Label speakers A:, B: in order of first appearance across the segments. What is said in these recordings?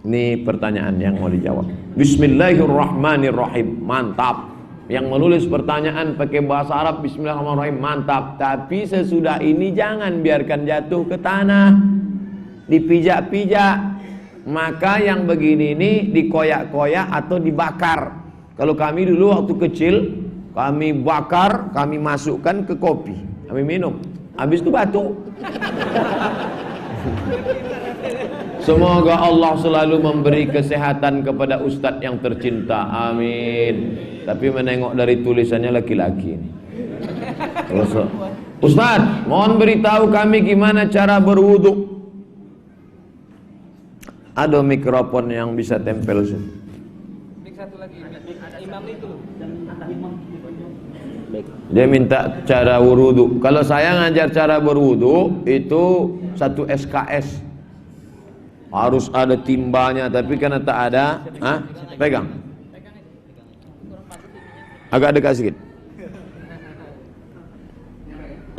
A: Ini pertanyaan yang mau dijawab. Bismillahirrahmanirrahim. Mantap. Yang menulis pertanyaan pakai bahasa Arab, Bismillahirrahmanirrahim, mantap. Tapi sesudah ini jangan biarkan jatuh ke tanah, dipijak-pijak. Maka yang begini ini dikoyak-koyak atau dibakar. Kalau kami dulu waktu kecil, kami bakar, kami masukkan ke kopi, kami minum. Habis itu batuk. Semoga Allah selalu memberi kesehatan kepada Ustadz yang tercinta. Amin. Tapi menengok dari tulisannya laki-laki ini. Ustadz, mohon beritahu kami gimana cara berwudu. Ada mikrofon yang bisa tempel sini.
B: Satu lagi, imam itu.
A: Dia minta cara berwudu. Kalau saya ngajar cara berwudu itu satu SKS. Harus ada timbanya, tapi karena tak ada, pegang. Agak dekat sedikit.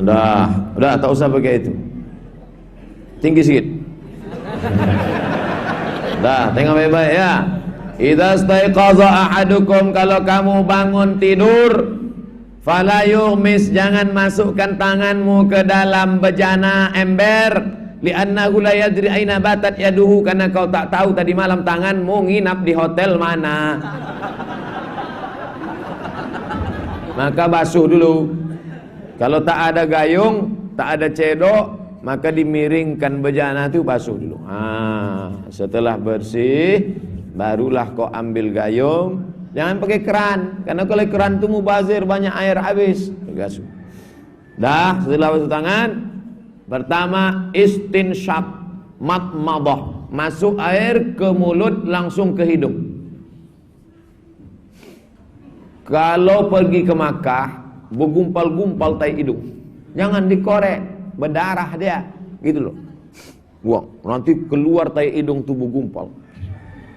A: Udah, tak usah pakai itu. Tinggi sedikit. Dah, tengok baik-baik ya. Idza staiqaza ahadukum, kalau kamu bangun tidur, fala yughmis, jangan masukkan tanganmu ke dalam bejana ember. Li'annahu la yadri aina batat yaduhu, karena kau tak tahu tadi malam tanganmu nginap di hotel mana. Maka basuh dulu. Kalau tak ada gayung, tak ada cedok, maka dimiringkan bejana itu, basuh dulu. Setelah bersih, barulah kau ambil gayung. Jangan pakai keran, karena kalau keran itu mubazir, banyak air habis. Basuh. Dah, setelah basuh tangan, pertama istinsyaq, madmadah, masuk air ke mulut langsung ke hidung. Kalau pergi ke Makkah, bergumpal-gumpal tai hidung, jangan dikorek, berdarah dia, gitu loh. Buang, nanti keluar tai hidung tubuh gumpal.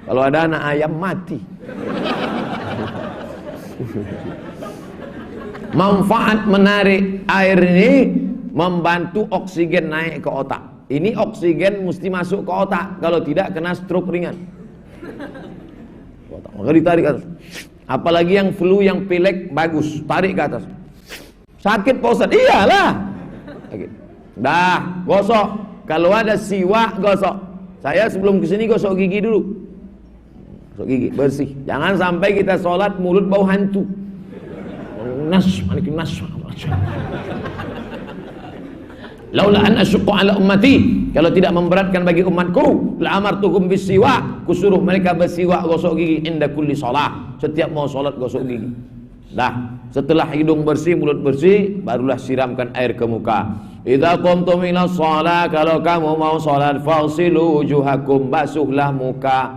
A: Kalau ada anak ayam mati. Manfaat menarik air ini membantu oksigen naik ke otak. Ini oksigen mesti masuk ke otak, kalau tidak kena stroke ringan. Maka ditarik ke atas. Apalagi yang flu, yang pilek, bagus, tarik ke atas. Sakit Pak Ustaz? Iyalah. Dah, gosok. Kalau ada siwak, gosok. Saya sebelum kesini gosok gigi dulu. Gosok gigi, bersih. Jangan sampai kita sholat mulut bau hantu. Laula an asyqa ala ummati, kalau tidak memberatkan bagi umatku, la amartuhum bisiwak, kusuruh mereka bersiwak, gosok gigi inda kulli shalah, setiap mau salat gosok gigi. Dah, setelah hidung bersih, mulut bersih, barulah siramkan air ke muka. Idza qumtum ila shalah, kalau kamu mau salat, faghsilu wujuhakum, basuhlah muka.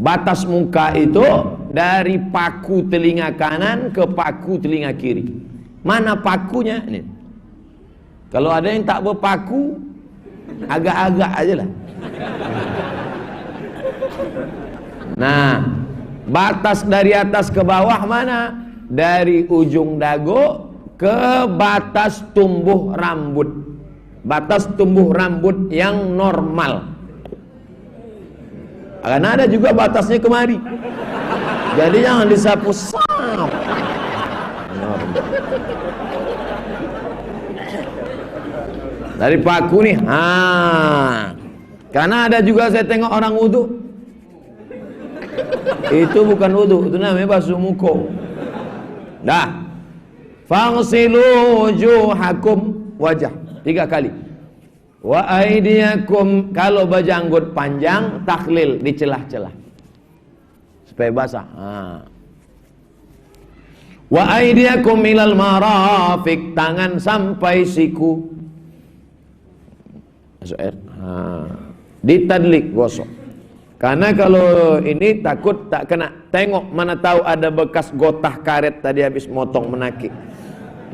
A: Batas muka itu dari paku telinga kanan ke paku telinga kiri. Mana pakunya? Ini. Kalau ada yang tak berpaku, agak-agak aja lah. Nah, batas dari atas ke bawah mana? Dari ujung dagu ke batas tumbuh rambut. Batas tumbuh rambut yang normal. Karena ada juga batasnya kemari. Jadi jangan disapu sap. Dari paku nih, karena ada juga saya tengok orang wudu, itu bukan wudu, itu namanya basuh muka. Dah, faghsilu wujuhakum, wajah 3 kali. Wa aydiyakum, kalau berjanggut panjang, takhlil di celah-celah supaya basah. Wa aydiyakum ilal marafiq, tangan sampai siku. Masuk air. Ditadlik, gosok. Karena kalau ini takut tak kena. Tengok, mana tahu ada bekas gotah karet tadi habis motong menakik.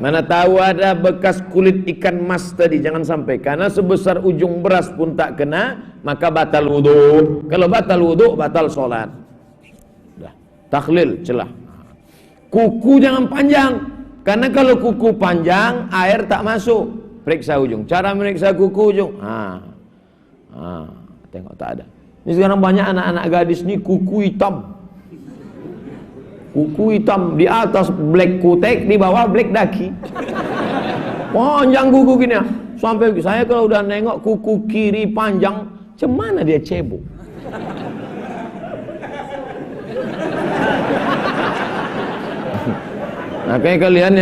A: Mana tahu ada bekas kulit ikan mas tadi, jangan sampai. Karena sebesar ujung beras pun tak kena, maka batal wudu. Kalau batal wudu, batal sholat. Takhlil, celah. Kuku jangan panjang, karena kalau kuku panjang air tak masuk. Periksa ujung. Cara meriksa kuku ujung. tengok tak ada. Ini sekarang banyak anak-anak gadis nih kuku hitam. Kuku hitam di atas black kutek, di bawah black daki. Panjang kuku gini ya. Sampai saya kalau udah nengok kuku kiri panjang, cemana dia cebok. Nah, kayak kalian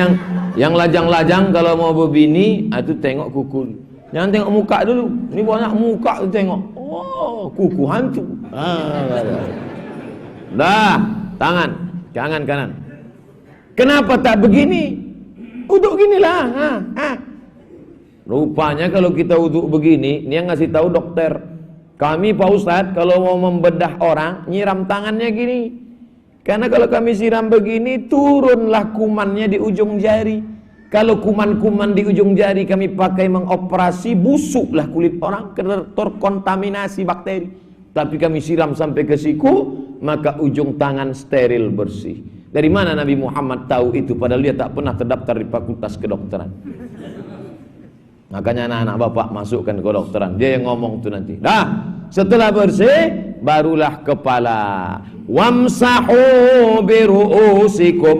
A: yang lajang-lajang kalau mau berbini, itu tengok kuku. Jangan tengok muka dulu. Ini banyak muka tuh tengok. Oh, kuku hantu. Dah, tangan kanan. Kenapa tak begini? Uduk ginilah. Rupanya kalau kita uduk begini, ini yang ngasih tahu dokter. Kami Pak Ustadz kalau mau membedah orang, nyiram tangannya gini. Karena kalau kami siram begini, turunlah kumannya di ujung jari. Kalau kuman-kuman di ujung jari kami pakai mengoperasi, busuklah kulit orang, terkontaminasi bakteri. Tapi kami siram sampai ke siku, maka ujung tangan steril bersih. Dari mana Nabi Muhammad tahu itu? Padahal dia tak pernah terdaftar di fakultas kedokteran. Makanya anak-anak bapak masukkan ke kedokteran. Dia yang ngomong tuh nanti. Dah, setelah bersih, barulah kepala. Wamsahu biru'usikum.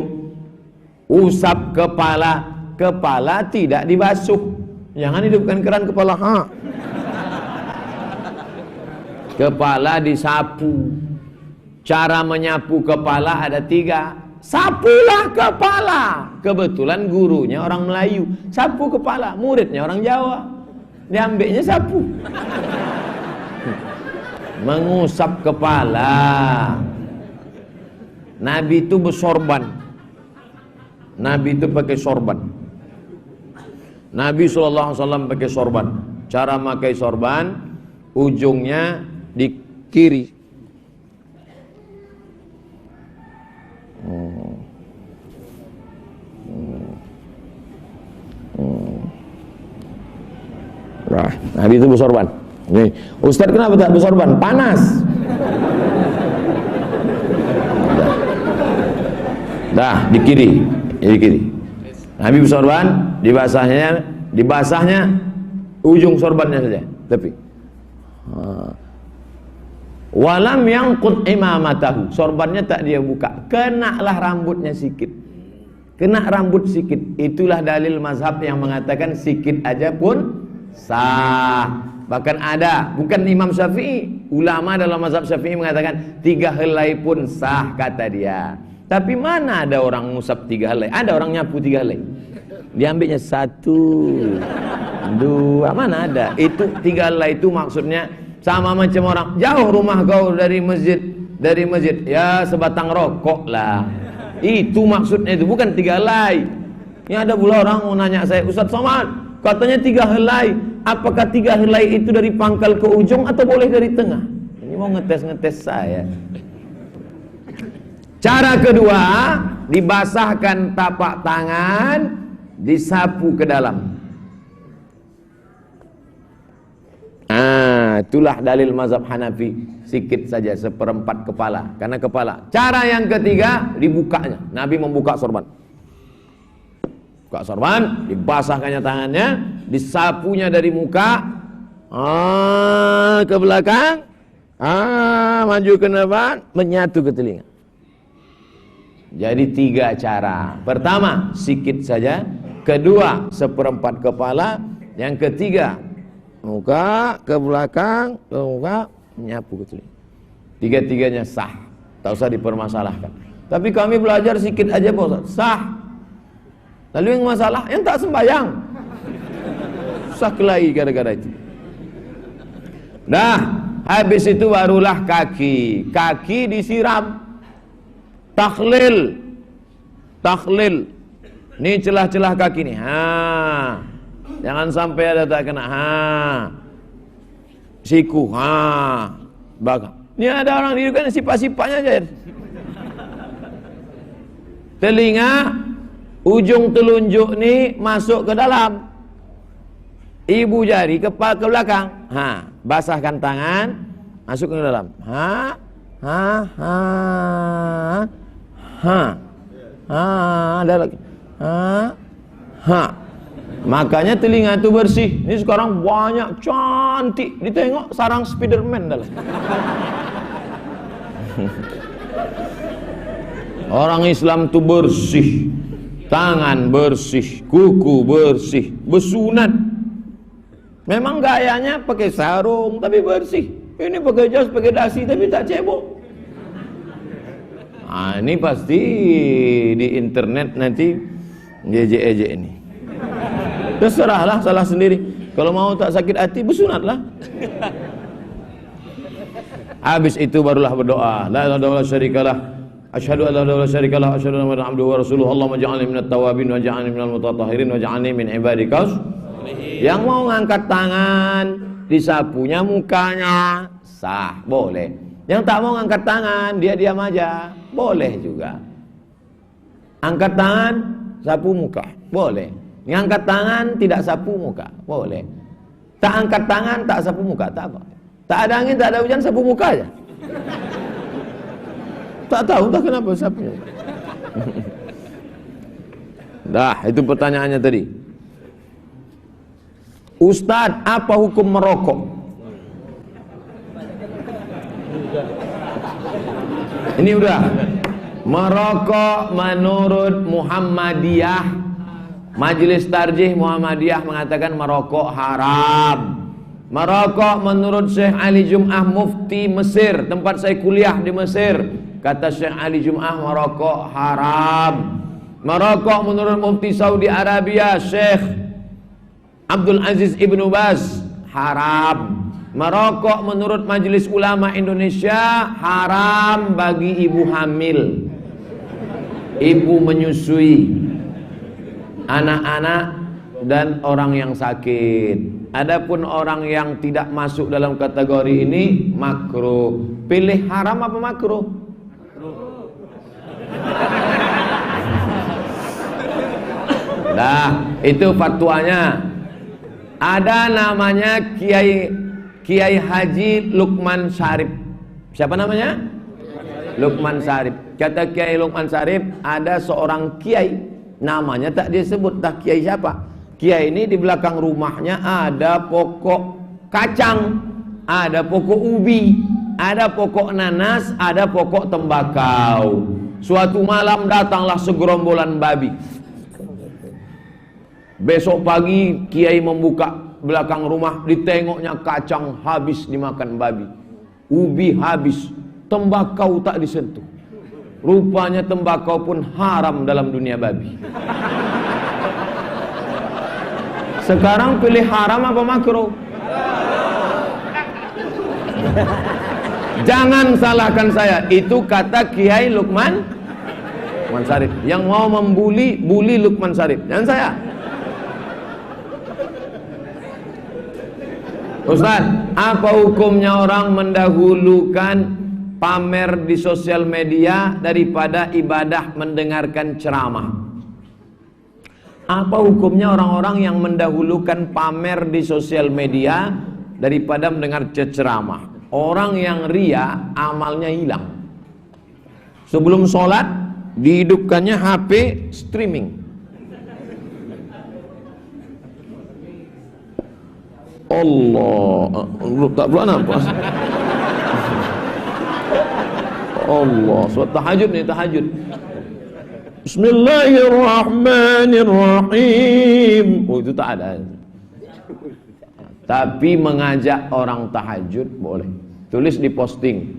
A: Usap kepala. Kepala tidak dibasuh. Jangan hidupkan keran kepala. Kepala disapu. Cara menyapu kepala ada 3. Sapulah kepala. Kebetulan gurunya orang Melayu. Sapu kepala. Muridnya orang Jawa. Diambilnya sapu. Mengusap kepala. Nabi itu bersorban. Nabi itu pakai sorban. Nabi SAW pakai sorban. Cara pakai sorban, ujungnya di kiri. Nah, Nabi itu bersorban. Nih, Ustadz kenapa tak bersorban? Panas. Dah, di kiri. Nabi bersorban, dibasahnya ujung sorbannya saja, tepi. Walam yangqut imamatahu, sorbannya tak dia buka, kenalah rambutnya sikit. Kena rambut sikit, itulah dalil mazhab yang mengatakan sikit aja pun sah. Bahkan ada, bukan Imam Syafi'i, ulama dalam mazhab Syafi'i mengatakan 3 helai pun sah, kata dia. Tapi mana ada orang ngusap 3 helai? Ada orang nyapu 3 helai. Diambilnya 1, 2, mana ada? Itu 3 helai itu maksudnya sama macam orang jauh rumah kau dari masjid, ya sebatang rokok lah. Itu maksudnya, itu bukan 3 helai. Ini ada pula orang mau nanya saya, Ustaz Somad, katanya 3 helai. Apakah 3 helai itu dari pangkal ke ujung atau boleh dari tengah? Ini mau ngetes saya. Cara kedua, dibasahkan tapak tangan, disapu ke dalam. Itulah dalil mazhab Hanafi, sikit saja, 1/4 kepala, karena kepala. Cara yang ketiga, dibukanya. Nabi membuka sorban. Buka sorban, dibasahkannya tangannya, disapunya dari muka, ke belakang, maju ke depan, menyatu ke telinga. Jadi 3 cara. Pertama, sikit saja. Kedua, 1/4 kepala. Yang ketiga, muka ke belakang, ke muka, menyapu ke telinga. 3-3-nya sah, tak usah dipermasalahkan. Tapi kami belajar sikit aja Pak Ustaz, sah. Lalu yang masalah, yang tak sembahyang, sah kelahi gara-gara itu. Dah, habis itu barulah kaki. Kaki disiram. Takhlil. Ini celah-celah kaki nih. Jangan sampai ada tak kena. Siku. Belakang. Ini ada orang hidupkan sifat-sifatnya aja. Telinga, ujung telunjuk nih masuk ke dalam. Ibu jari kepala ke belakang. Basahkan tangan, masuk ke dalam. Ada lagi. Makanya telinga itu bersih. Ini sekarang banyak cantik, ditengok sarang Spiderman dalam. Orang Islam itu bersih, tangan bersih, kuku bersih, bersunat. Memang gayanya pakai sarung tapi bersih. Ini pakai jas, pakai dasi tapi tak cebok. Nah, ini pasti di internet nanti ejek-ejek ini. Terserahlah, salah sendiri. Kalau mau tak sakit hati, bersunatlah. Habis itu barulah berdoa. La ilaha illallah syarikalah. Asyhadu an la ilaha illallah syarikalah. Asyhadu anna Muhammadan abduhu wa rasuluhu. Allahumma ja'alni minat tawabin wa ja'alni minal mutatahhirin wa ja'alni min ibadikas. Yang mau ngangkat tangan, disapunya mukanya, sah, boleh. Yang tak mau ngangkat tangan, dia diam aja, boleh juga. Angkat tangan, sapu muka, boleh. Ngangkat tangan, tidak sapu muka, boleh. Tak angkat tangan, tak sapu muka, tak apa. Tak ada angin, tak ada hujan, sapu muka aja. Tak tahu tak kenapa sapu muka. Dah, itu pertanyaannya tadi. Ustadz, apa hukum merokok? Ini udah. Merokok menurut Muhammadiyah, Majelis Tarjih Muhammadiyah mengatakan merokok haram. Merokok menurut Syekh Ali Jum'ah Mufti Mesir, tempat saya kuliah di Mesir, kata Syekh Ali Jum'ah merokok haram. Merokok menurut Mufti Saudi Arabia Syekh Abdul Aziz Ibnu Baz haram. Merokok menurut Majelis Ulama Indonesia haram bagi ibu hamil, ibu menyusui, anak-anak dan orang yang sakit. Adapun orang yang tidak masuk dalam kategori ini makruh. Pilih haram apa makruh? Nah, itu fatwanya. Ada namanya Kiai Haji Lukman Syarif. Siapa namanya? Lukman Syarif. Kata Kiai Lukman Syarif, ada seorang kiai, namanya tak disebut, tak kiai siapa. Kiai ini di belakang rumahnya ada pokok kacang, ada pokok ubi, ada pokok nanas, ada pokok tembakau. Suatu malam datanglah segerombolan babi. Besok pagi kiai membuka belakang rumah, ditengoknya kacang habis dimakan babi, ubi habis, tembakau tak disentuh. Rupanya tembakau pun haram dalam dunia babi. Sekarang pilih haram apa makruh? Jangan salahkan saya, itu kata Kiai Lukman Syarif. Yang mau membuli, bully Lukman Syarif, jangan saya. Ustaz, apa hukumnya orang mendahulukan pamer di sosial media daripada ibadah mendengarkan ceramah? Apa hukumnya orang-orang yang mendahulukan pamer di sosial media daripada mendengar ceramah? Orang yang ria, amalnya hilang. Sebelum sholat, dihidupkannya HP streaming. Allah, tak pula nampak. Allah, suat tahajud nih, tahajud. Bismillahirrahmanirrahim. Oh, itu tak ada. Tapi mengajak orang tahajud boleh. Tulis di posting.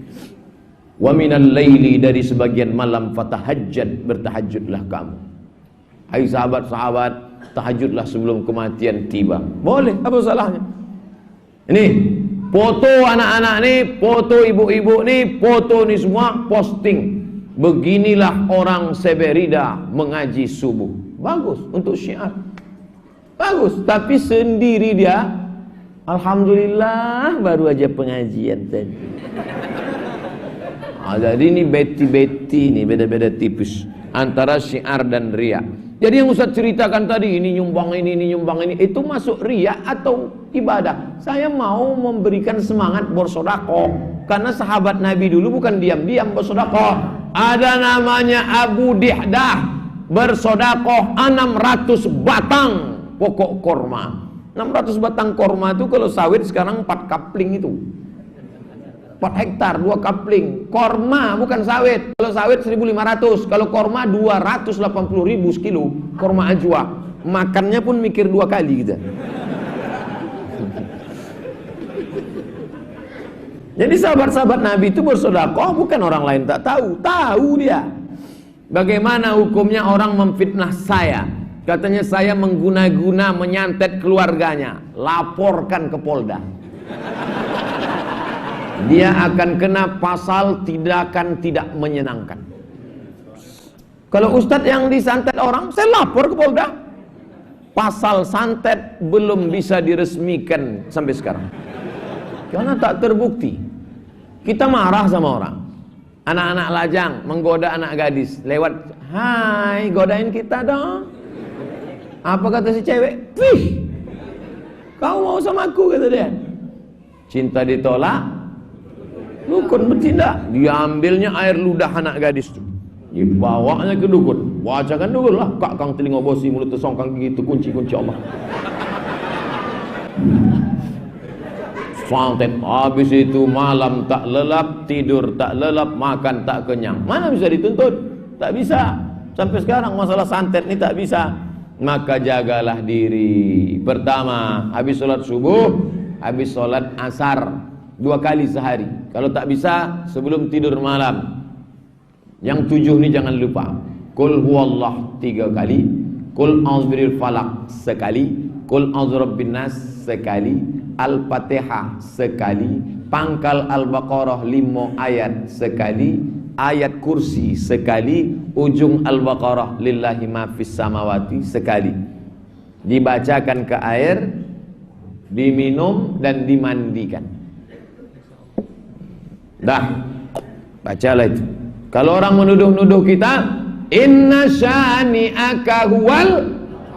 A: Wa minal laili, dari sebagian malam fatahajjad, bertahajudlah kamu. Hai sahabat-sahabat, tahajudlah sebelum kematian tiba. Boleh, apa salahnya? Ini foto anak-anak nih, foto ibu-ibu nih, foto nih semua posting. Beginilah orang Seberida mengaji subuh. Bagus untuk syiar. Bagus, tapi sendiri dia, alhamdulillah baru aja pengajian tadi. Jadi ini beti-beti nih, beda-beda tipis antara syiar dan riya. Jadi yang Ustaz ceritakan tadi, ini nyumbang ini nyumbang ini, itu masuk riya atau ibadah? Saya mau memberikan semangat bersedekah, karena sahabat Nabi dulu bukan diam-diam bersedekah. Ada namanya Abu Dihdah, bersedekah 600 batang pokok korma. 600 batang korma itu kalau sawit sekarang 4 kapling itu. 4 hektar, 2 kapling. Korma bukan sawit. Kalau sawit 1.500, kalau korma 280.000 sekilo. Korma ajwa. Makannya pun mikir 2 kali gitu. Jadi sahabat-sahabat Nabi itu bersedekah bukan orang lain tak tahu, tahu dia. Bagaimana hukumnya orang memfitnah saya? Katanya saya mengguna-guna menyantet keluarganya. Laporkan ke Polda. Dia akan kena pasal tindakan tidak menyenangkan. Kalau ustadz yang disantet orang, saya lapor ke Polda. Pasal santet belum bisa diresmikan sampai sekarang. Karena tak terbukti. Kita marah sama orang. Anak-anak lajang menggoda anak gadis lewat, hai godain kita dong. Apa kata si cewek? Wih, kau mau sama aku, kata dia. Cinta ditolak, dukun bertindak. Diambilnya air ludah anak gadis itu, dibawanya ke dukun. Bacakan dukun lah, kak kang telinga bosi mulut tersongkang gitu, kunci-kunci Allah. Santet, habis itu malam tak lelap, tidur tak lelap, makan tak kenyang. Mana bisa dituntut? Tak bisa. Sampai sekarang masalah santet ini tak bisa. Maka jagalah diri. Pertama, habis sholat subuh, habis sholat asar 2 kali sehari. Kalau tak bisa, sebelum tidur malam. Yang 7 ini jangan lupa. Qul huwallah 3 kali, Qul a'udzu falaq sekali, Qul a'udzu birabbin nas sekali, Al-Fatihah sekali, pangkal Al-Baqarah 5 ayat sekali, ayat kursi sekali, ujung Al-Baqarah lillahi ma fis samawati sekali. Dibacakan ke air, diminum dan dimandikan. Dah, bacalah itu. Kalau orang menuduh-nuduh kita, inna syani'aka huwal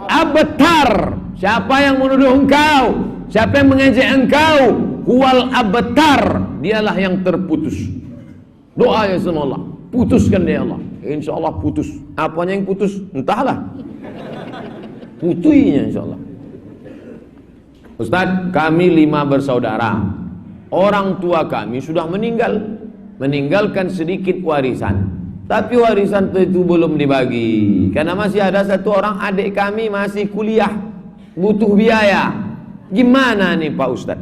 A: abtar. Siapa yang menuduh engkau, siapa yang mengejek engkau, huwal abtar, dialah yang terputus. Doa ya sama Allah, putuskan dia Allah. Insya Allah putus. Apanya yang putus? Entahlah. Putuinya insya Allah. Ustaz, kami 5 bersaudara. Orang tua kami sudah meninggal, meninggalkan sedikit warisan. Tapi warisan itu belum dibagi. Karena masih ada 1 orang adik kami masih kuliah, butuh biaya. Gimana nih Pak Ustaz?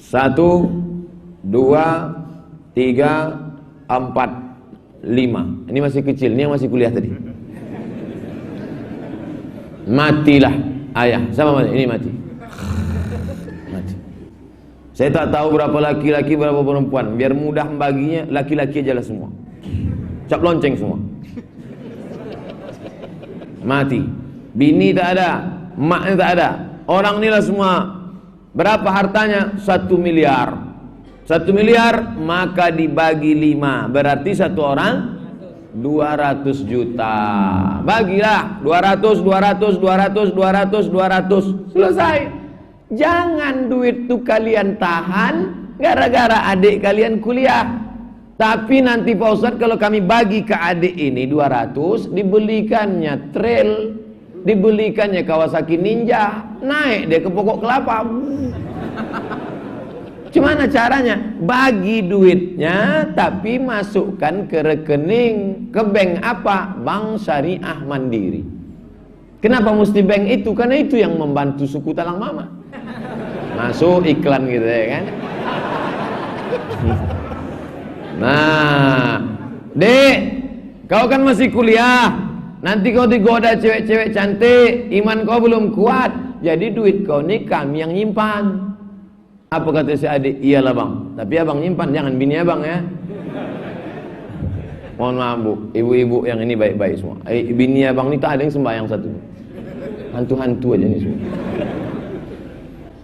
A: 1, 2, 3, 4, 5. Ini masih kecil, ini yang masih kuliah tadi. Matilah ayah. Sama mati, ini mati. Mati. Saya tak tahu berapa laki-laki, berapa perempuan. Biar mudah membaginya, laki-laki aja lah semua. Cap lonceng semua. Mati. Bini tak ada, maknya tak ada. Orang inilah semua. Berapa hartanya? 1 miliar. 1 miliar maka dibagi 5. Berarti 1 orang 200 juta. Bagilah 200, 200, 200, 200, 200. Selesai. Jangan duit itu kalian tahan gara-gara adik kalian kuliah. Tapi nanti Pak Ustadz, kalau kami bagi ke adik ini 200, dibelikannya trail, dibelikannya Kawasaki Ninja, naik dia ke pokok kelapa. Gimana caranya? Bagi duitnya tapi masukkan ke rekening, ke bank apa? Bank Syariah Mandiri. Kenapa mesti bank itu? Karena itu yang membantu suku Talang Mama. Masuk iklan gitu ya kan. Nah, Dek, kau kan masih kuliah. Nanti kau digoda cewek-cewek cantik, iman kau belum kuat. Jadi duit kau nih kami yang nyimpan. Apa kata si adik? Iyalah bang, tapi abang nyimpan, jangan bini abang ya. Mohon maaf bu, ibu-ibu yang ini baik-baik semua. Bini abang ini tak ada yang sembahyang satu. Hantu-hantu aja nih semua.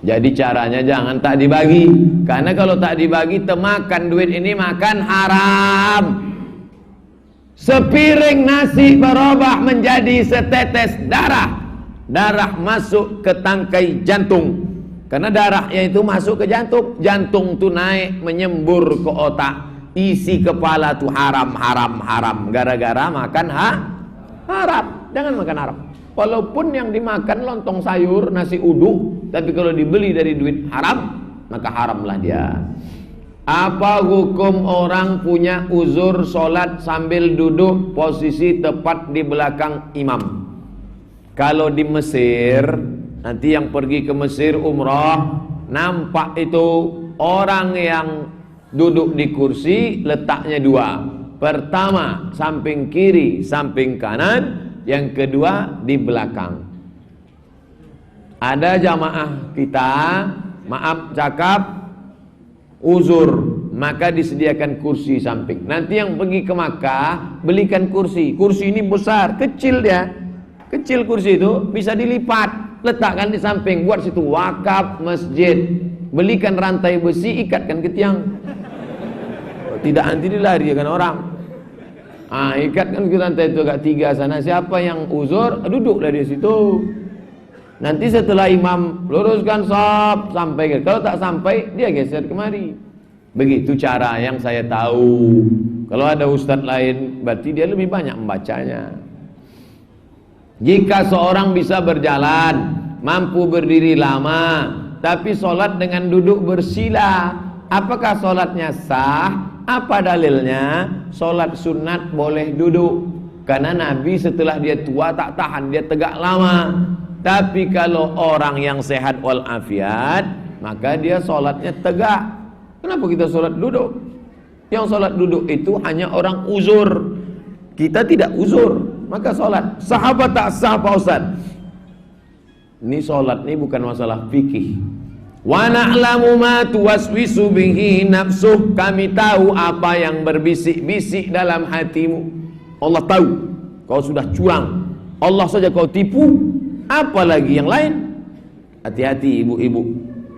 A: Jadi caranya jangan tak dibagi. Karena kalau tak dibagi, temakan duit ini makan haram. Sepiring nasi berubah menjadi setetes darah. Darah masuk ke tangkai jantung. Karena darahnya itu masuk ke jantung. Jantung tuh naik menyembur ke otak. Isi kepala tuh haram, haram, haram. Gara-gara makan haram. jangan makan haram. Walaupun yang dimakan lontong sayur, nasi uduk, tapi kalau dibeli dari duit haram, maka haramlah dia. Apa hukum orang punya uzur sholat sambil duduk posisi tepat di belakang imam? Kalau di Mesir, nanti yang pergi ke Mesir umrah, nampak itu orang yang duduk di kursi letaknya dua. Pertama samping kiri, samping kanan. Yang kedua di belakang. Ada jamaah kita, maaf cakap, uzur, maka disediakan kursi samping. Nanti yang pergi ke Makkah, belikan kursi. Kursi ini besar, kecil dia. Kecil kursi itu bisa dilipat, letakkan di samping, buat situ wakaf masjid. Belikan rantai besi, ikatkan ke tiang. Tidak nanti dilarikan orang. Ikatkan ke rantai itu agak 3 sana. Siapa yang uzur, duduklah di situ. Nanti setelah imam luruskan shaf sampai. Kalau tak sampai, dia geser kemari. Begitu cara yang saya tahu. Kalau ada ustadz lain, berarti dia lebih banyak membacanya. Jika seorang bisa berjalan, mampu berdiri lama, tapi sholat dengan duduk bersila, apakah sholatnya sah? Apa dalilnya? Sholat sunat boleh duduk, karena Nabi setelah dia tua tak tahan, dia tegak lama. Tapi kalau orang yang sehat walafiat, maka dia sholatnya tegak. Kenapa kita sholat duduk? Yang sholat duduk itu hanya orang uzur. Kita tidak uzur, maka sholat. Sahabat tak sah Pak Ustaz. Ini sholat ini bukan masalah fikih. Wa na'lamu ma tuwaswisu bihi nafsuh. Kami tahu apa yang berbisik-bisik dalam hatimu. Allah tahu kau sudah curang. Allah saja kau tipu, apalagi yang lain. Hati-hati ibu-ibu,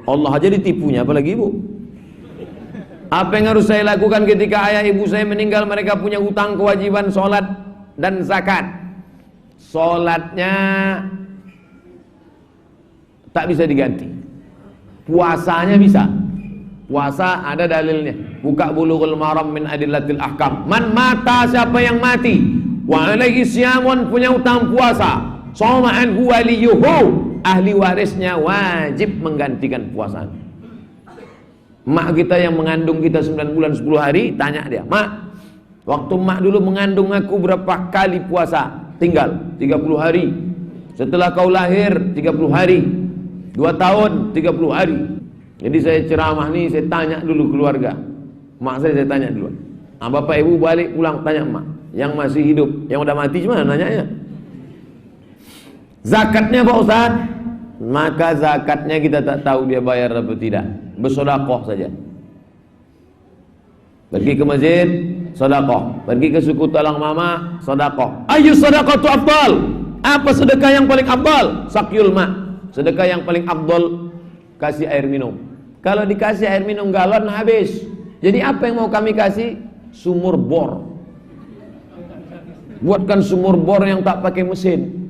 A: Allah aja ditipunya, apalagi ibu. Apa yang harus saya lakukan ketika ayah ibu saya meninggal? Mereka punya hutang kewajiban sholat dan zakat. Sholatnya tak bisa diganti, puasanya bisa. Puasa ada dalilnya. Buka Bulughul Maram min adillatil ahkam. Man mata, siapa yang mati, wa alaihi siyamun, punya utang puasa, shoma anhu waliyuhu, ahli warisnya wajib menggantikan puasanya. Mak kita yang mengandung kita 9 bulan 10 hari, tanya dia, mak, waktu mak dulu mengandung aku berapa kali puasa? Tinggal 30 hari. Setelah kau lahir 30 hari. 2 tahun 30 hari. Jadi saya ceramah nih, saya tanya dulu keluarga. Mak saya tanya dulu. Bapak ibu balik pulang tanya emak. Yang masih hidup, yang udah mati cuma nanyanya. Zakatnya Pak Ustaz? Maka zakatnya kita tak tahu dia bayar atau tidak. Bersedekah saja. Pergi ke masjid, sedekah. Pergi ke suku talang mama, sedekah. Ayu sedekah tu afdal. Apa sedekah yang paling afdal? Sakyul ma. Sedekah yang paling afdal kasih air minum. Kalau dikasih air minum galon habis. Jadi apa yang mau kami kasih? Sumur bor. Buatkan sumur bor yang tak pakai mesin.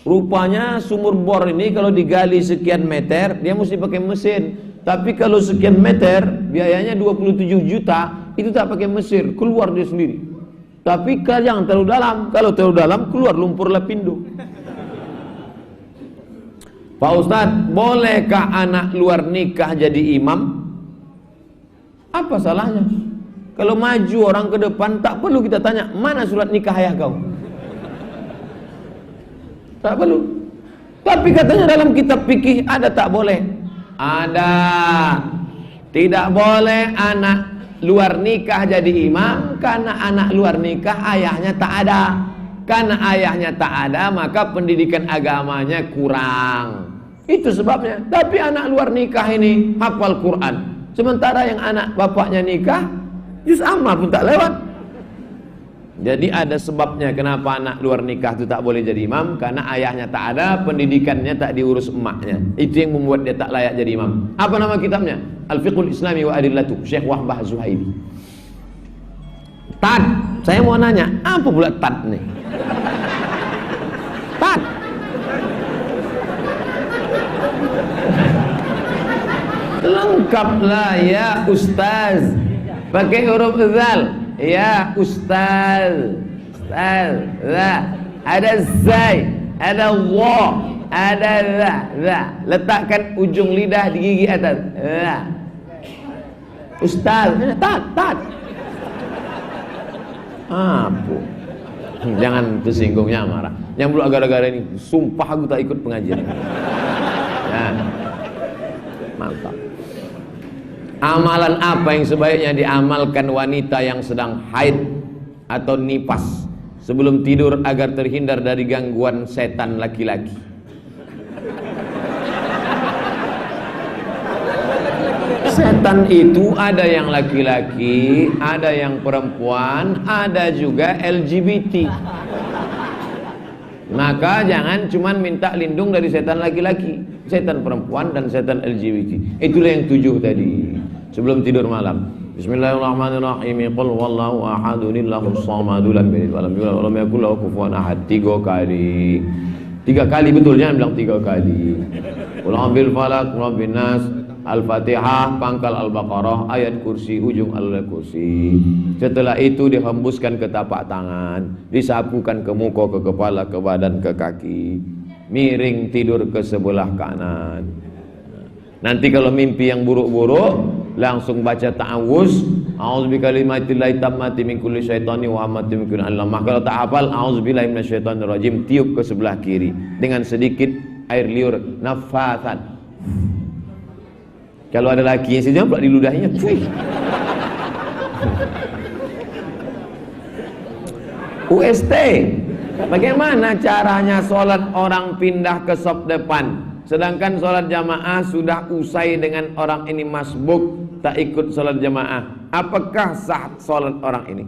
A: Rupanya sumur bor ini kalau digali sekian meter, dia mesti pakai mesin. Tapi kalau sekian meter, biayanya 27 juta, itu tak pakai mesin, keluar dia sendiri. Tapi jangan terlalu dalam. Kalau terlalu dalam, keluar lumpur lapindo. Pak Ustadz, bolehkah anak luar nikah jadi imam? Apa salahnya? Kalau maju orang ke depan, tak perlu kita tanya, mana surat nikah ayah kau? Tak perlu. Tapi katanya dalam kitab fikih ada, tak boleh. Ada. Tidak boleh anak luar nikah jadi imam, karena anak luar nikah ayahnya tak ada. Karena ayahnya tak ada, maka pendidikan agamanya kurang. Itu sebabnya. Tapi anak luar nikah ini hafal Quran, sementara yang anak bapaknya nikah juz amma pun tak lewat. Jadi ada sebabnya kenapa anak luar nikah itu tak boleh jadi imam, karena ayahnya tak ada, pendidikannya tak diurus emaknya. Itu yang membuat dia tak layak jadi imam. Apa nama kitabnya? Al-Fiqhul Islami wa Adillatu, Syekh Wahbah Zuhaili. Tad, saya mau nanya, apa pula tad nih? Tad. Lengkaplah ya Ustaz. Pakai huruf dzal. Ya Ustaz, Ustaz, ada zai, ada wa, ada la. Letakkan ujung lidah di gigi atas. La. Ustaz, tat. Apa? Jangan tersinggungnya marah. Yang belum gara-gara ini, sumpah aku tak ikut pengajian. Ya. Mantap. Amalan apa yang sebaiknya diamalkan wanita yang sedang haid atau nifas sebelum tidur agar terhindar dari gangguan setan laki-laki? Setan itu ada yang laki-laki, ada yang perempuan, ada juga LGBT. Maka jangan cuman minta lindung dari setan laki-laki, setan perempuan dan setan LGBT. Itulah yang 7 tadi. Sebelum tidur malam. Bismillahirrahmanirrahim. Qul huwallahu ahadun Allahus samadu lam yalid walam yulad walam yakul lahu kufuwan ahad. 3 kali. 3 kali betul, jangan bilang 3 kali. Qul a'udzu falaq, rabbin nas, Al-Fatihah, pangkal Al-Baqarah, ayat kursi, ujung Al-Kursi. Setelah itu dihembuskan ke tapak tangan, disapukan ke muka, ke kepala, ke badan, ke kaki. Miring tidur ke sebelah kanan. Nanti kalau mimpi yang buruk-buruk, langsung baca ta'awuz. A'udzubikalimatillahi tammati min kulli syaitani wa hammatin min kulli alamah. Kalau tak hafal, a'udzubillahi minasyaitonirrajim, tiup ke sebelah kiri dengan sedikit air liur, nafathan. Kalau ada laki yang sejam pula di ludahnya. UST. Bagaimana caranya sholat orang pindah ke sop depan, sedangkan sholat jamaah sudah usai dengan orang ini masbuk, tak ikut sholat jamaah? Apakah sah sholat orang ini?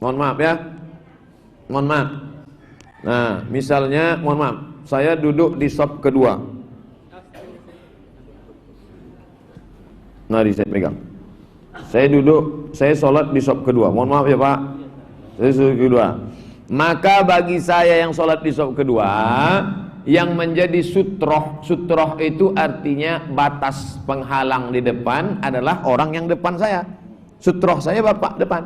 A: Mohon maaf ya. Mohon maaf. Nah, misalnya, mohon maaf, saya duduk di sop kedua. Mari saya pegang. Saya duduk, saya sholat di sop kedua. Mohon maaf ya Pak. Saya sop kedua. Maka bagi saya yang sholat di sop kedua, yang menjadi sutroh itu artinya batas penghalang di depan adalah orang yang depan saya. Sutroh saya Bapak depan.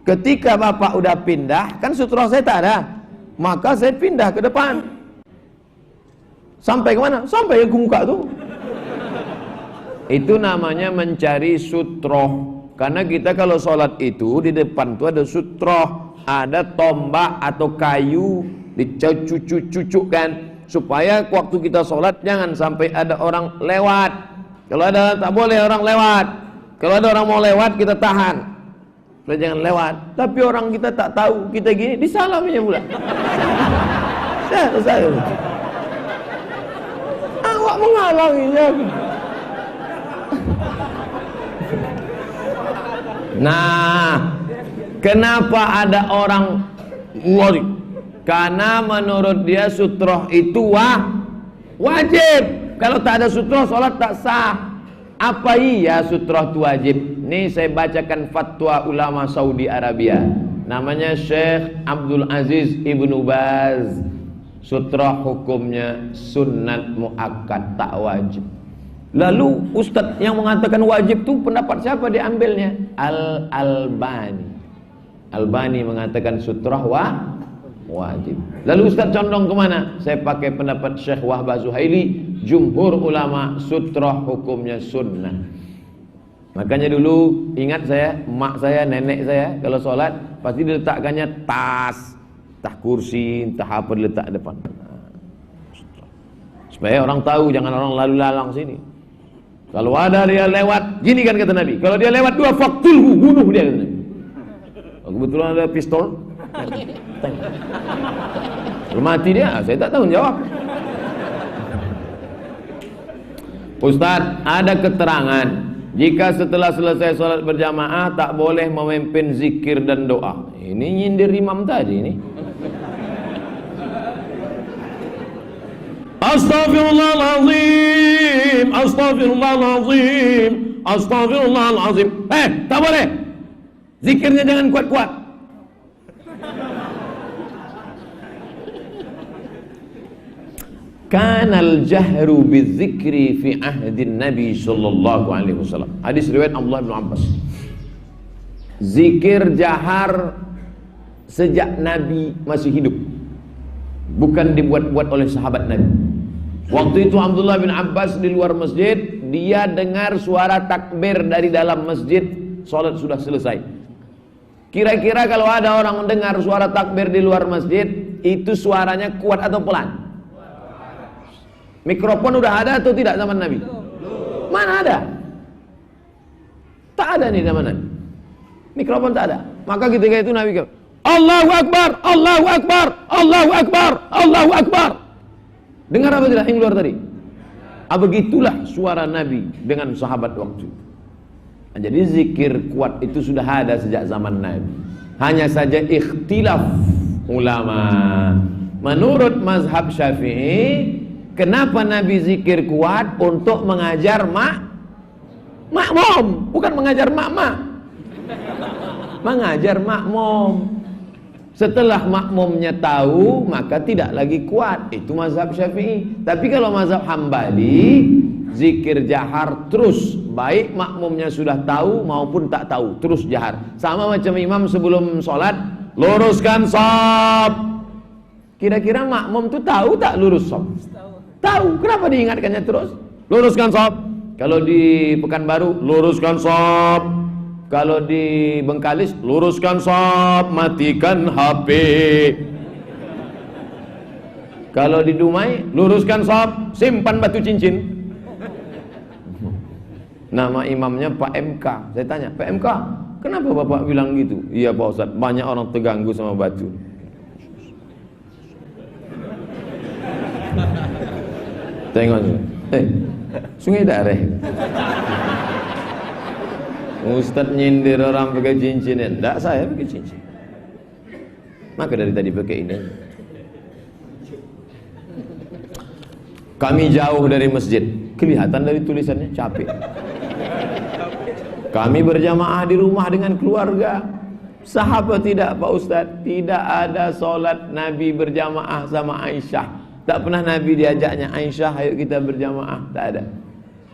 A: Ketika Bapak udah pindah, kan sutroh saya tak ada. Maka saya pindah ke depan. Sampai kemana? Sampai ke muka tuh. Itu namanya mencari sutroh. Karena kita kalau sholat itu di depan tuh ada sutroh, ada tombak atau kayu dicucuk-cucukkan supaya waktu kita sholat jangan sampai ada orang lewat. Kalau ada, tak boleh orang lewat. Kalau ada orang mau lewat kita tahan, supaya jangan lewat. Tapi orang kita tak tahu kita gini, disalaminya pula. Saya. Awak menghalanginya. Nah, kenapa ada orang wali? Karena menurut dia sutroh itu wajib. Kalau tak ada sutroh, sholat tak sah. Apa iya sutroh itu wajib? Ini saya bacakan fatwa ulama Saudi Arabia. Namanya Syekh Abdul Aziz Ibnu Baz. Sutroh hukumnya sunnat muakkad, tak wajib. Lalu ustadz yang mengatakan wajib itu pendapat siapa diambilnya? Al-Albani. Albani mengatakan sutrah wajib. Lalu ustadz condong kemana? Saya pakai pendapat Syekh Wahbah Zuhaili. Jumhur ulama sutrah hukumnya sunnah. Makanya dulu ingat saya, emak saya, nenek saya kalau sholat pasti diletakkannya tas, entah kursi, entah apa diletak depan. Supaya orang tahu, jangan orang lalu lalang sini. Kalau ada dia lewat, gini kan kata Nabi, kalau dia lewat 2 faktulhu, bunuh dia kata Nabi. Kebetulan ada pistol, mati dia, saya tak tahu jawab. Ustaz, ada keterangan jika setelah selesai sholat berjamaah tak boleh memimpin zikir dan doa. Ini nyindir imam tadi ini. Astaghfirullahaladzim, astaghfirullahaladzim, astaghfirullahaladzim. Tak boleh. Zikirnya jangan kuat-kuat. Kanal jahru bidzikri fi ahdin Nabi sallallahu alaihi wasallam. Hadis riwayat Abdullah bin Abbas. Zikir jahar sejak Nabi masih hidup. bukan dibuat-buat oleh sahabat Nabi. Waktu itu Abdullah bin Abbas di luar masjid, dia dengar suara takbir dari dalam masjid, sholat sudah selesai. Kira-kira kalau ada orang mendengar suara takbir di luar masjid, itu suaranya kuat atau pelan? Mikrofon udah ada atau tidak zaman Nabi? Mana ada? Tak ada nih zaman Nabi. Mikrofon tak ada. Maka ketika itu Nabi kata, Allahu Akbar, Allahu Akbar, Allahu Akbar, Allahu Akbar. Dengar apa tidak yang keluar tadi? Begitulah suara Nabi dengan sahabat waktu. Jadi zikir kuat itu sudah ada sejak zaman Nabi. Hanya saja ikhtilaf ulama. Menurut mazhab Syafi'i, kenapa Nabi zikir kuat? Untuk mengajar makmum, bukan mengajar mak-mak. Mengajar makmum. Setelah makmumnya tahu, maka tidak lagi kuat. Itu mazhab Syafi'i. Tapi kalau mazhab Hambali, zikir jahar terus, baik makmumnya sudah tahu maupun tak tahu, terus jahar. Sama macam imam sebelum sholat, luruskan shaf. Kira-kira makmum tu tahu tak lurus shaf? Tahu. Kenapa diingatkannya terus? Luruskan shaf. Kalau di Pekanbaru, luruskan shaf. Kalau di Bengkalis, luruskan shaf, matikan HP. Kalau di Dumai, luruskan shaf, simpan batu cincin. Nama imamnya Pak MK. Saya tanya, Pak MK, kenapa Bapak bilang gitu? Iya Pak Ustadz, banyak orang terganggu sama batu. Tengok, Sungai Dareh. Ustadz nyindir orang pakai cincin. Enggak, saya pakai cincin. Maka dari tadi pakai ini. Kami jauh dari masjid. Kelihatan dari tulisannya, capek. Kami berjamaah di rumah dengan keluarga. Sahabat tidak Pak Ustadz. Tidak ada solat Nabi berjamaah sama Aisyah. Tak pernah Nabi diajaknya, Aisyah ayo kita berjamaah. Tak ada.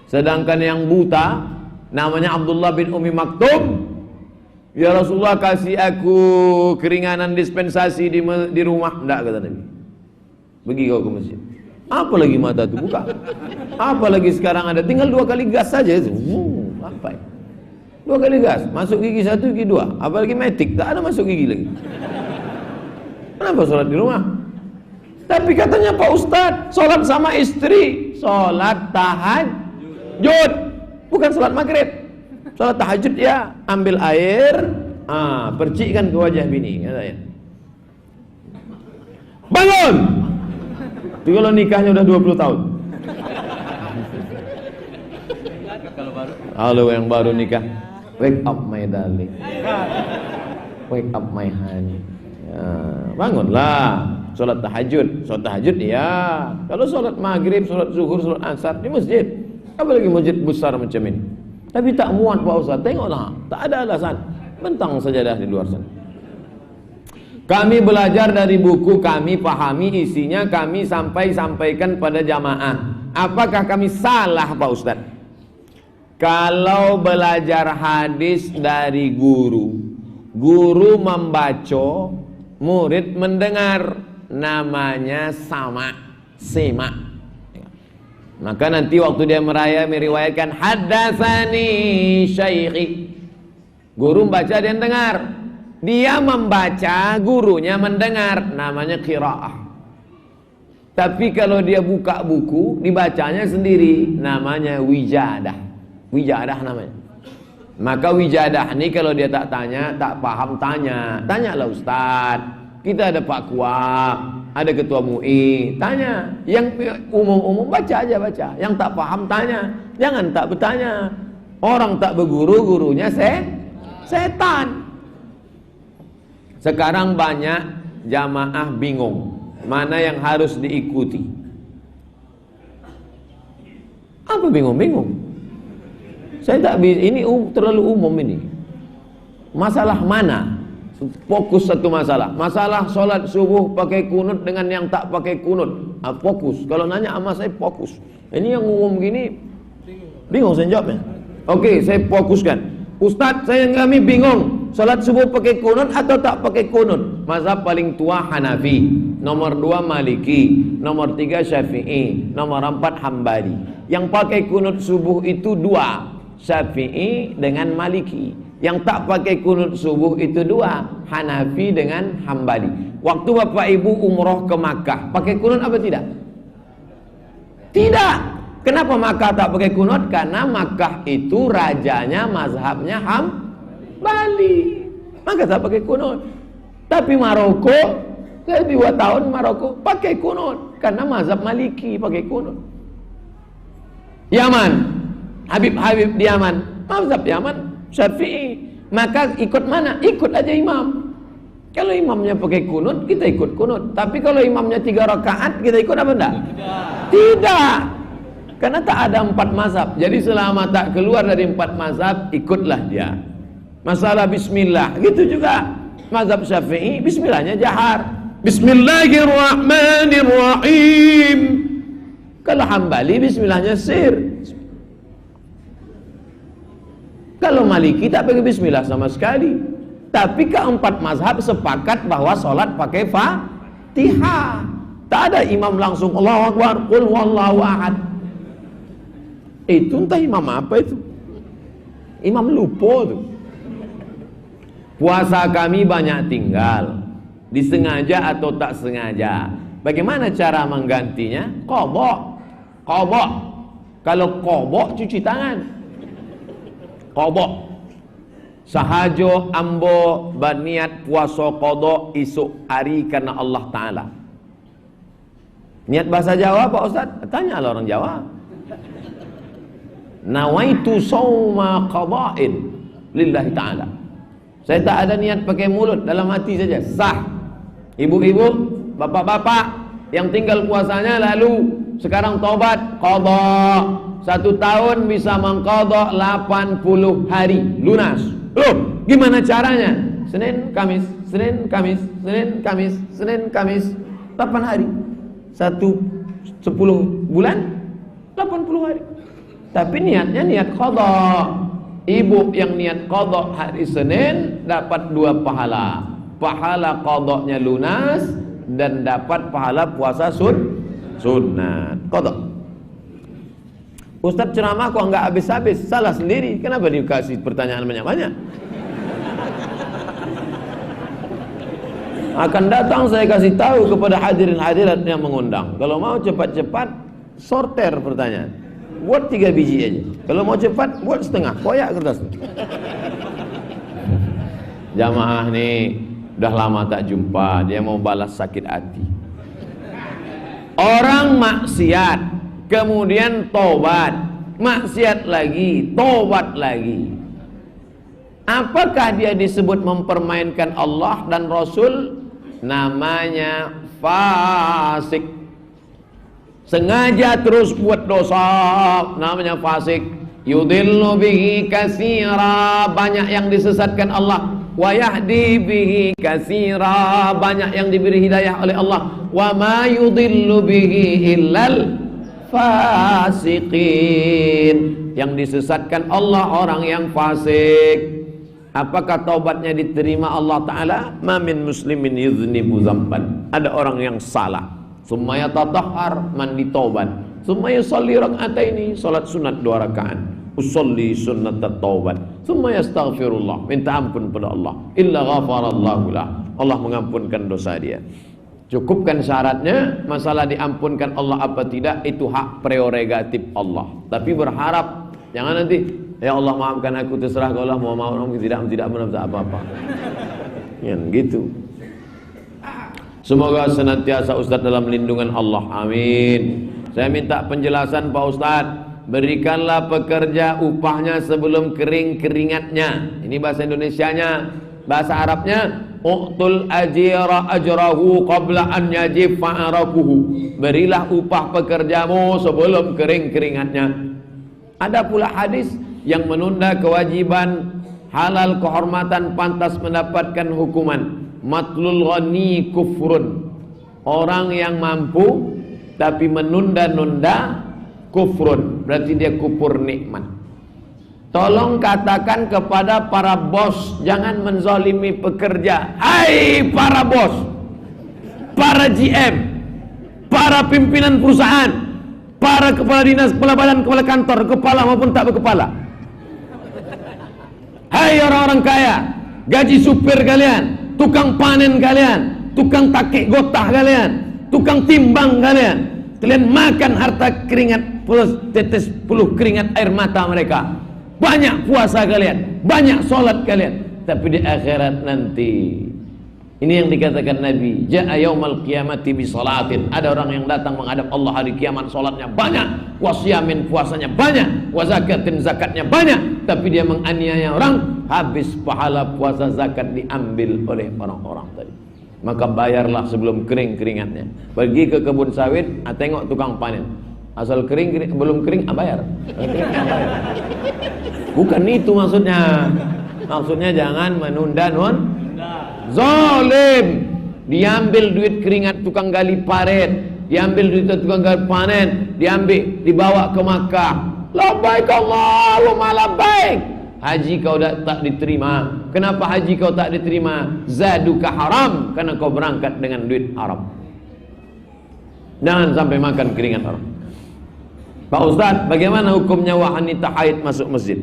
A: Sedangkan yang buta namanya Abdullah bin Umi Maktum, ya Rasulullah kasih aku keringanan dispensasi di rumah. Enggak, kata Nabi. Pergi kau ke masjid. Apa lagi mata tu buka? Apa lagi sekarang ada? Tinggal 2 kali gas saja. Apa ya? 2 kali gas, masuk gigi 1, gigi 2. Apalagi metik, tak ada masuk gigi lagi. Kenapa sholat di rumah? Tapi katanya Pak Ustadz, sholat sama istri, sholat tahajud, bukan sholat maghrib. Sholat tahajud ya, ambil air, percikkan ke wajah bini, katanya. Bangun! Itu kalau nikahnya udah 20 tahun. Halo yang baru nikah, wake up my darling, wake up my honey. Ya, bangunlah, sholat tahajud. Sholat tahajud ya. Kalau sholat maghrib, sholat zuhur, sholat asar di masjid, apalagi masjid besar macam ini. Tapi tak muat Pak Ustaz, tengoklah, tak ada alasan, bentang sajadah di luar sana. Kami belajar dari buku, kami pahami isinya, kami sampaikan pada jamaah. Apakah kami salah Pak Ustaz? Kalau belajar hadis dari guru, guru membaca, murid mendengar, namanya semak. Maka nanti waktu dia meriwayatkan haddatsani syaikhi, guru membaca dia dengar, dia membaca gurunya mendengar, namanya qiraah. Tapi kalau dia buka buku dibacanya sendiri, namanya wijadah namanya. Maka wijadah ini kalau dia tak tanya, tak paham, tanyalah Ustaz. Kita ada Pak Kuak, ada Ketua MUI, tanya. Yang umum-umum baca aja baca. Yang tak paham tanya, jangan tak bertanya. Orang tak berguru, gurunya setan. Sekarang banyak jamaah bingung mana yang harus diikuti. Apa bingung? Saya tak bisa, ini terlalu umum ini. Masalah mana? Fokus satu masalah. Masalah sholat subuh pakai kunut dengan yang tak pakai kunut. Fokus. Kalau nanya sama saya fokus. Ini yang umum gini, bingung saya jawabnya. Oke, saya fokuskan. Ustadz, kami bingung, salat subuh pakai kunut atau tak pakai kunut? Mazhab paling tua Hanafi, nomor 2 Maliki, nomor 3 Syafi'i, nomor 4 Hambali. Yang pakai kunut subuh itu 2, Syafi'i dengan Maliki. Yang tak pakai kunut subuh itu 2, Hanafi dengan Hambali. Waktu bapak ibu umroh ke Makkah, pakai kunut apa tidak? Tidak. Kenapa Makkah tak pakai kunut? Karena Makkah itu rajanya mazhabnya Hambali, maka tak pakai kunut. Tapi Maroko, saya 2 tahun Maroko pakai kunut karena mazhab Maliki pakai kunut. Yaman, Habib di Yaman, mazhab Yaman Syafi'i, maka ikut mana? Ikut aja imam. Kalau imamnya pakai kunut, kita ikut kunut. Tapi kalau imamnya 3 rakaat, kita ikut apa enggak? Tidak. Karena tak ada 4 mazhab. Jadi selama tak keluar dari 4 mazhab, ikutlah dia. Masalah bismillah, gitu juga. Mazhab Syafi'i, bismillahnya jahar. Bismillahirrahmanirrahim. Kalau Hambali, bismillahnya sir. Kalau Maliki tak pakai bismillah sama sekali. Tapi keempat mazhab sepakat bahwa sholat pakai Fatihah. Tak ada imam langsung Allahu Akbar, qul huwallahu ahad. Itu entah imam apa itu. Imam lupa tuh. Puasa kami banyak tinggal, disengaja atau tak sengaja. Bagaimana cara menggantinya? Qadha. Kalau qadha cuci tangan. Qadha. Sahajo ambo berniat puasa qadha esok hari karena Allah Ta'ala. Niat bahasa Jawa Pak Ustaz? Tanya lah orang Jawa. Nawaitu sawma qada'in lillahi ta'ala. Saya tak ada niat pakai mulut, dalam hati saja, sah. Ibu-ibu, bapak-bapak yang tinggal puasanya lalu sekarang taubat, qadha. 1 tahun bisa mengqadha 80 hari lunas. Loh, gimana caranya? Senin, Kamis, Senin, Kamis, Senin, Kamis, Senin, Kamis, 8 hari. 10 bulan 80 hari. Tapi niatnya niat qadha. Ibu yang niat qadha hari Senin dapat 2 pahala. Pahala qadhanya lunas dan dapat pahala puasa sunat. Qadha. Ustaz ceramah kok enggak habis-habis, salah sendiri. Kenapa dikasih pertanyaan banyak-banyak? Akan datang saya kasih tahu kepada hadirin hadirat yang mengundang. Kalau mau cepat-cepat sorter pertanyaan. Buat 3 biji aja. Kalau mau cepat buat setengah, koyak kertasnya. Jamaah nih udah lama tak jumpa, dia mau balas sakit hati. Orang maksiat, kemudian tobat, maksiat lagi, tobat lagi. Apakah dia disebut mempermainkan Allah dan Rasul? Namanya fasik. Sengaja terus buat dosa, namanya fasik. Yudillu bihi katsira, banyak yang disesatkan Allah. Wa yahdi bihi katsira, banyak yang diberi hidayah oleh Allah. Wa ma yudillu bihi illal fasiqin, yang disesatkan Allah orang yang fasik. Apakah taubatnya diterima Allah Ta'ala? Ma min muslimin yuznibu zamban, ada orang yang salah, summa yatatahhar, mandi taubat, summa yusalli rak'ataini, salat sunat 2 rakaat, usolli sunnat taubat, summa yastaghfirullah, minta ampun pada Allah, illa ghafarallahu lah, Allah mengampunkan dosa dia. Cukupkan syaratnya. Masalah diampunkan Allah apa tidak itu hak prerogatif Allah, tapi berharap jangan nanti ya Allah maafkan aku, terserah kalau Allah mau maafkan, tidak menafsir apa-apa ya gitu. Semoga senantiasa Ustaz dalam lindungan Allah, amin. Saya minta penjelasan Pak Ustaz. Berikanlah pekerja upahnya sebelum kering keringatnya. Ini bahasa Indonesianya. Bahasa Arabnya, uqtul ajira ajrahu qabla an yajib fa'arakuhu. Berilah upah pekerjamu sebelum kering keringatnya. Ada pula hadis yang menunda kewajiban halal kehormatan pantas mendapatkan hukuman. Matlul ghani kufrun, orang yang mampu tapi menunda-nunda kufrun, berarti dia kufur nikmat. Tolong katakan kepada para bos, jangan menzalimi pekerja. Hai para bos, para GM, para pimpinan perusahaan, para kepala dinas, kepala badan, kepala kantor, kepala maupun tak berkepala. Hai orang-orang kaya, gaji supir kalian, tukang panen kalian, tukang takik gotah kalian, tukang timbang kalian. Kalian makan harta keringat, tetes puluh keringat air mata mereka. Banyak puasa kalian, banyak solat kalian, tapi di akhirat nanti, ini yang dikatakan Nabi, ja'a yaumal qiyamati bi salatin. Ada orang yang datang menghadap Allah hari kiamat, solatnya banyak, wasiyamin puasanya banyak, wa zakatin zakatnya banyak, tapi dia menganiaya orang, habis pahala puasa zakat diambil oleh orang-orang tadi. Maka bayarlah sebelum kering keringatnya. Pergi ke kebun sawit, tengok tukang panen. Asal kering, belum kering, bayar. Bukan itu maksudnya. Maksudnya jangan menunda zalim. Diambil duit keringat tukang gali paret, diambil duit tukang gali panen, diambil, dibawa ke Makkah. Labbaik Allahumma labbaik. Haji kau tak diterima. Kenapa haji kau tak diterima? Zaduka haram, karena kau berangkat dengan duit haram. Jangan sampai makan keringat orang. Pak Ustadz, bagaimana hukumnya wanita haid masuk masjid?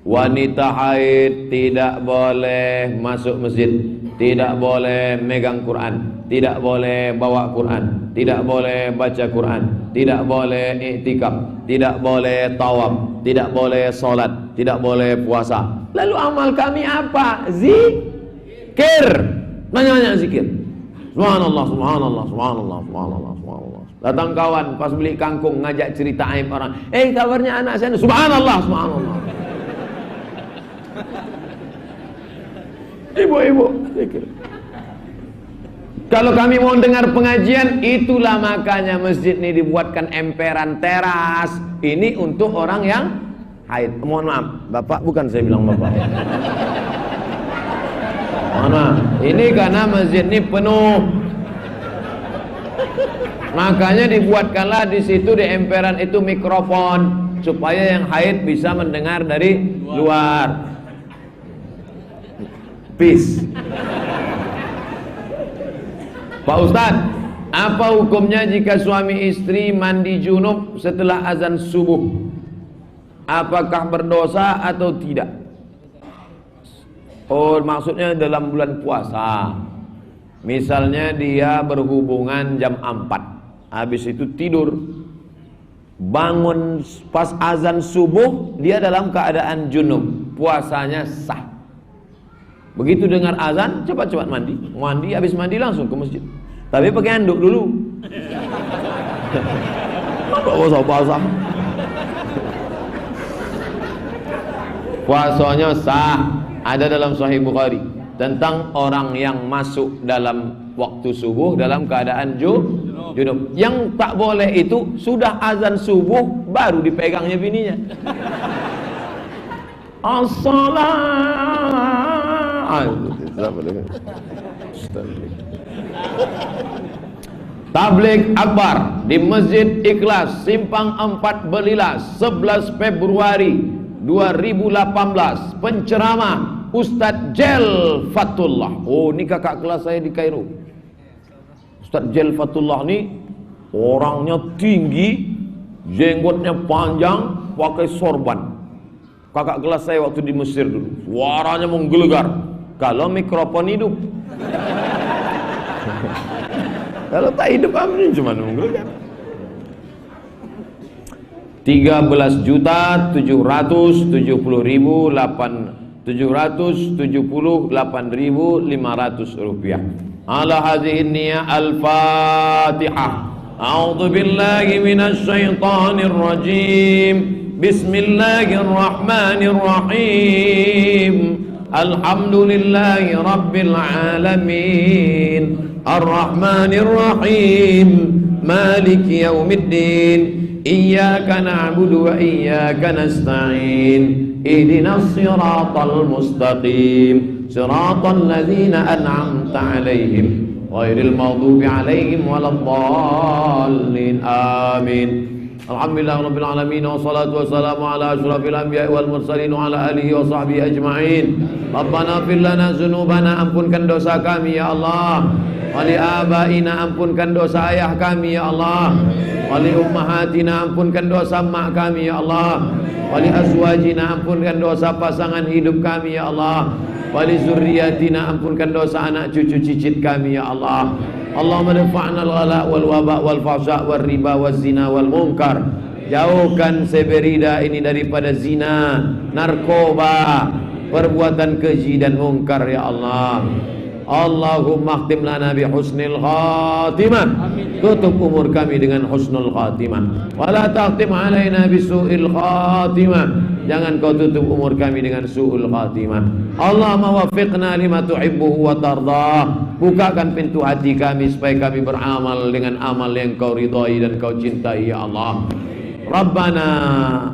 A: Wanita haid tidak boleh masuk masjid, tidak boleh megang Quran, tidak boleh bawa Quran, tidak boleh baca Quran, tidak boleh iktikaf, tidak boleh tawaf, tidak boleh sholat, tidak boleh puasa. Lalu amal kami apa? Zikir. Banyak-banyak zikir. Subhanallah, subhanallah, subhanallah, subhanallah, subhanallah. Datang kawan pas beli kangkung ngajak cerita aib orang. Kabarnya anak saya, subhanallah, subhanallah. Ibu-ibu zikir. Kalau kami mau dengar pengajian, itulah makanya masjid ini dibuatkan emperan teras. Ini untuk orang yang haid. Mohon maaf, Bapak, bukan saya bilang Bapak. Mohon maaf. Ini karena masjid ini penuh. Makanya dibuatkanlah di situ di emperan itu mikrofon supaya yang haid bisa mendengar dari luar. Peace. Pak Ustadz, apa hukumnya jika suami istri mandi junub setelah azan subuh? Apakah berdosa atau tidak? Oh, maksudnya dalam bulan puasa. Misalnya dia berhubungan jam 4, habis itu tidur, bangun pas azan subuh, dia dalam keadaan junub, puasanya sah. Begitu dengar azan, cepat-cepat mandi. Mandi, habis mandi langsung ke masjid. Tapi pakai handuk dulu. Apa basah-basah? Puasanya sah. Ada dalam Sahih Bukhari tentang orang yang masuk dalam waktu subuh dalam keadaan junub. Yang tak boleh itu sudah azan subuh baru dipegangnya bininya. Tabligh akbar di Masjid Ikhlas Simpang 4 Belilas 11 Februari 2018. Penceramah Ustadz Jel Fatullah. Oh, ini kakak kelas saya di Kairo. Ustadz Jel Fatullah ini orangnya tinggi, jenggotnya panjang, pakai sorban. Kakak kelas saya waktu di Mesir dulu, suaranya menggelegar. Kalau mikrofon hidup, kalau tak hidup amin cuma menggelegar. 13.778.500 rupiah. Ala hadhihi niyah al-Fatihah. A'udzu billahi minasy syaithanir rajim. Bismillahirrahmanirrahim. Alhamdulillahi rabbil alamin. Ar-Rahmanir Rahim. Maliki yaumiddin. Iyyaka na'budu wa iyyaka nasta'in. Ihdinas siratal mustaqim. Siratal ladzina an'amta 'alaihim ghairil maghdubi 'alaihim waladdallin. Amin. Alhamdulillah rabbil alamin wassalatu wassalamu ala asyrafil anbiya'i wal mursalin wa ala alihi wa sahbihi ajma'in. Rabbana fir lana dzunubana, ampunkan dosa kami ya Allah. Wali abaina, ampunkan dosa ayah kami ya Allah. Wali ummahatina, ampunkan dosa mak kami ya Allah. Wali azwajina, ampunkan dosa pasangan hidup kami ya Allah. Wali zurriyatina, ampunkan dosa anak cucu cicit kami ya Allah. Allahumma dafa'na al-ghala wal waba wal fahsya wal riba wal zina wal munkar. Jauhkan Seberida ini daripada zina, narkoba, perbuatan keji dan mungkar ya Allah. Allahumma khtim lana bi husnil khatimah. Tutup umur kami dengan husnul khatimah. Wala takhtim alaina bi su'il khatimah. Jangan kau tutup umur kami dengan su'ul khatimah. Allahumma waffiqna lima tuhibbuhu wa tardah. Bukakan pintu hati kami supaya kami beramal dengan amal yang kau ridhai dan kau cintai ya Allah. Rabbana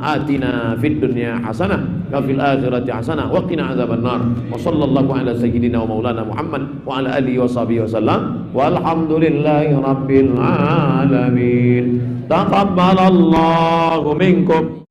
A: atina fid dunya hasanah wa fil akhirati hasanah wa qina adzabannar. Wa sallallahu ala sayyidina wa maulana Muhammad wa ala alihi wa sahbihi wasallam. Walhamdulillahi rabbil alamin. Taqabbalallahu minkum.